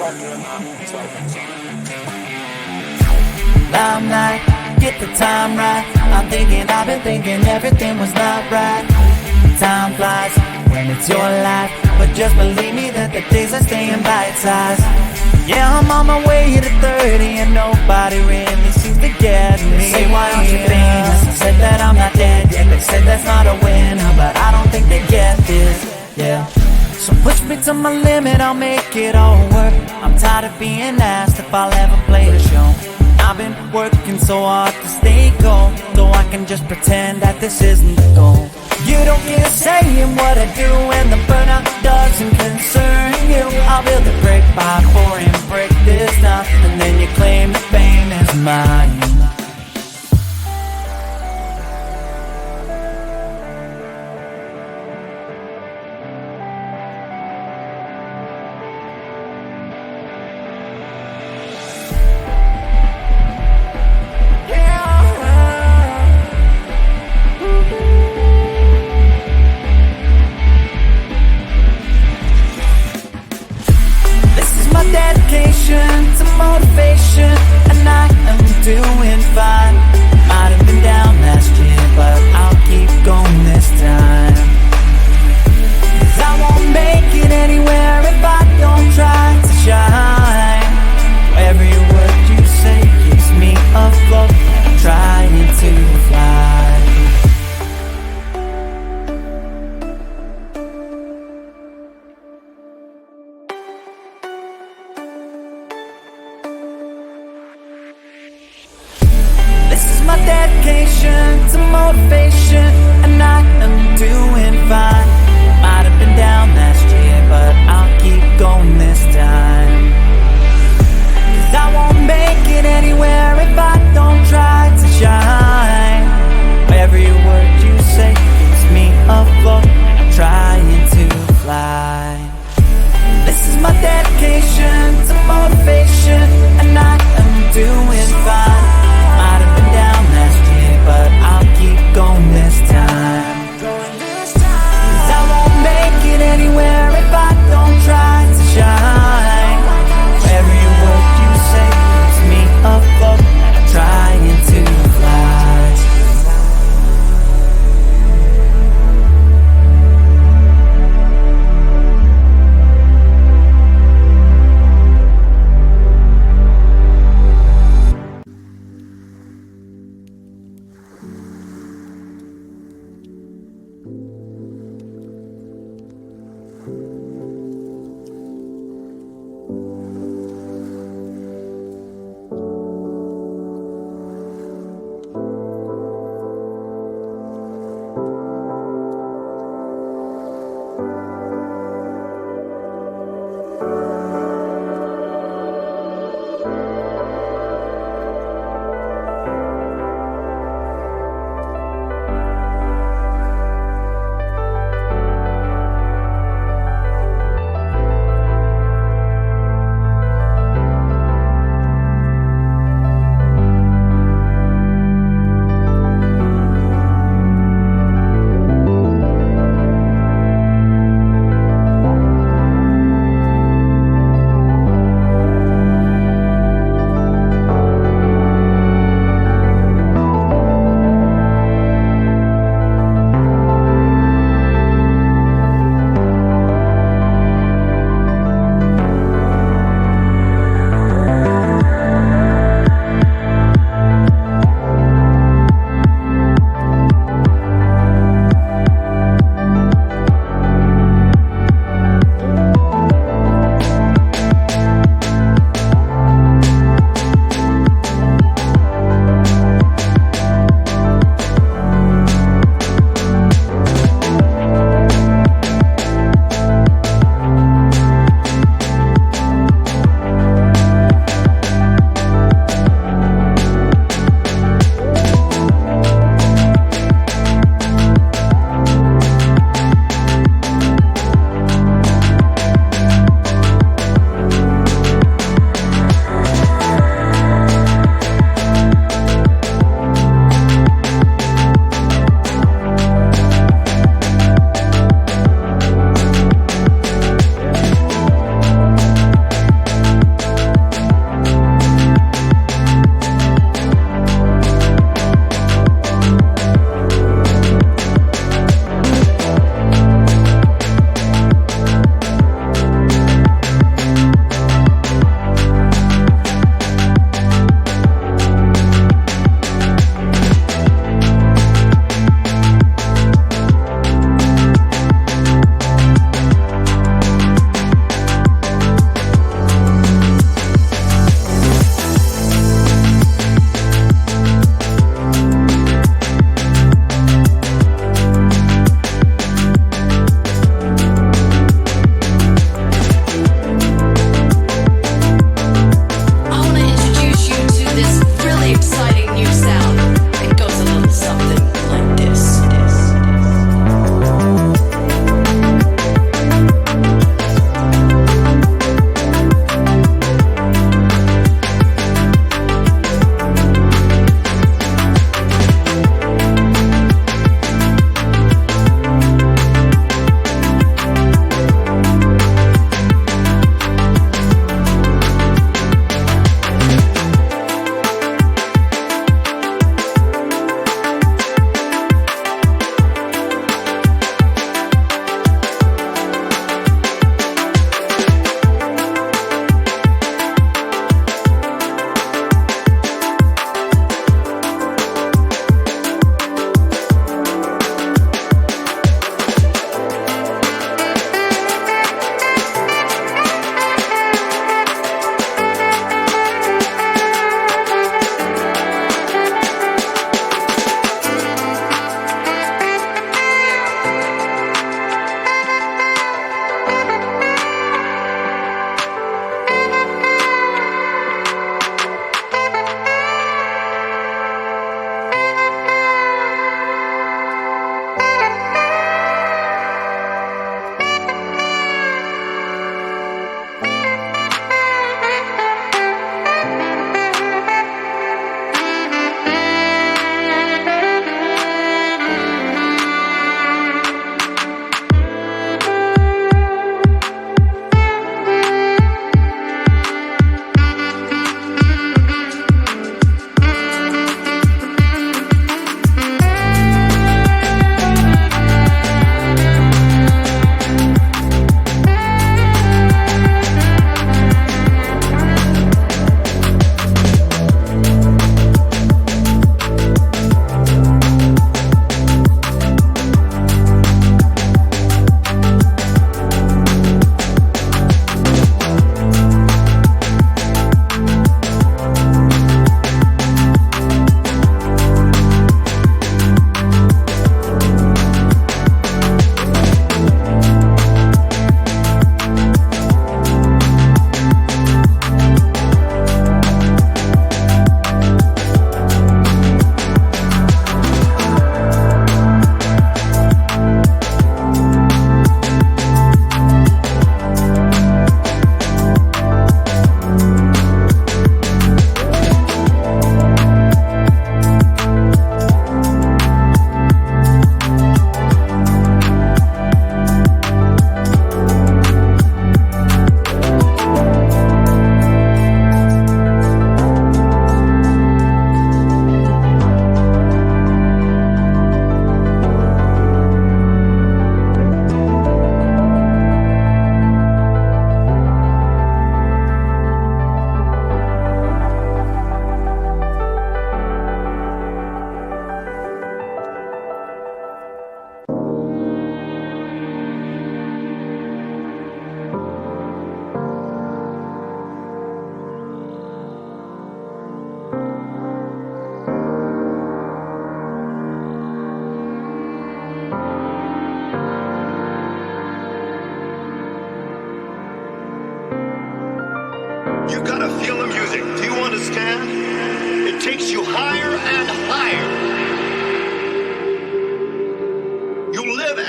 Limelight, get the time right. I've been thinking everything was not right. Time flies when it's your life, but just believe me that the days are staying bite-sized. Yeah, I'm on my way to 30 and nobody really seems to get me. They say, why aren't you famous? I said that I'm not dead yet. They said that's not a winner, but I don't think they get this. Yeah. So push me to my limit, I'll make it all work. I'm tired of being asked if I'll ever play a show. I've been working so hard to stay cold, so I can just pretend that this isn't the goal. You don't get a say in what I do, and the burnout doesn't concern you. I'll build a brick by four and break this down, and then you claim the fame is mine.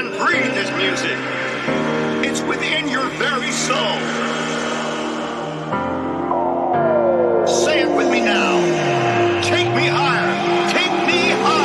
and breathe this music. It's within your very soul. Say it with me now. Take me higher. Take me higher.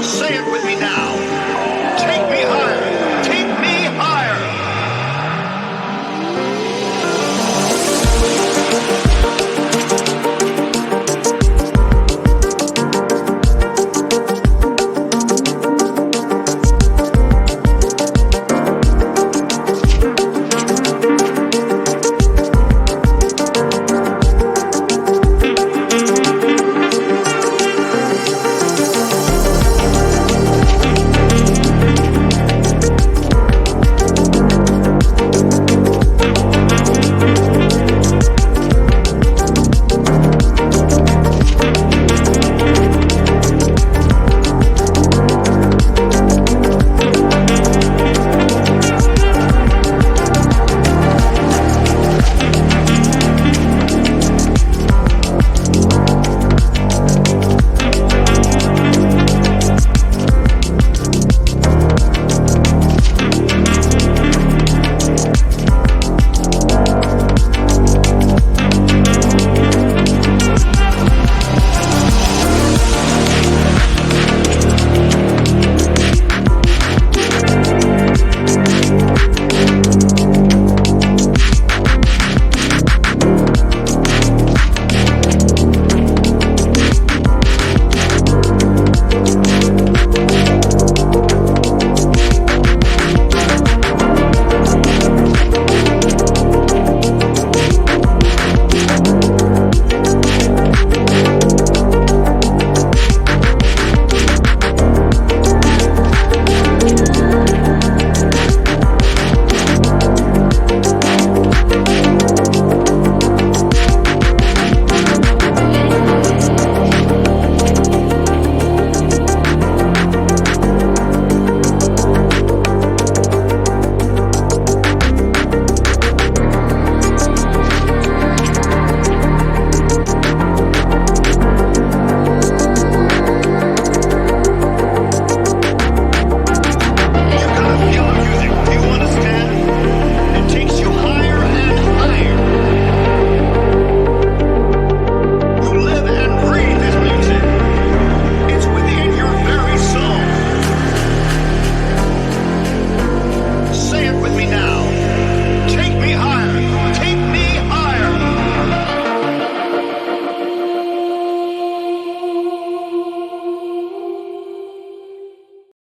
Say it with me now.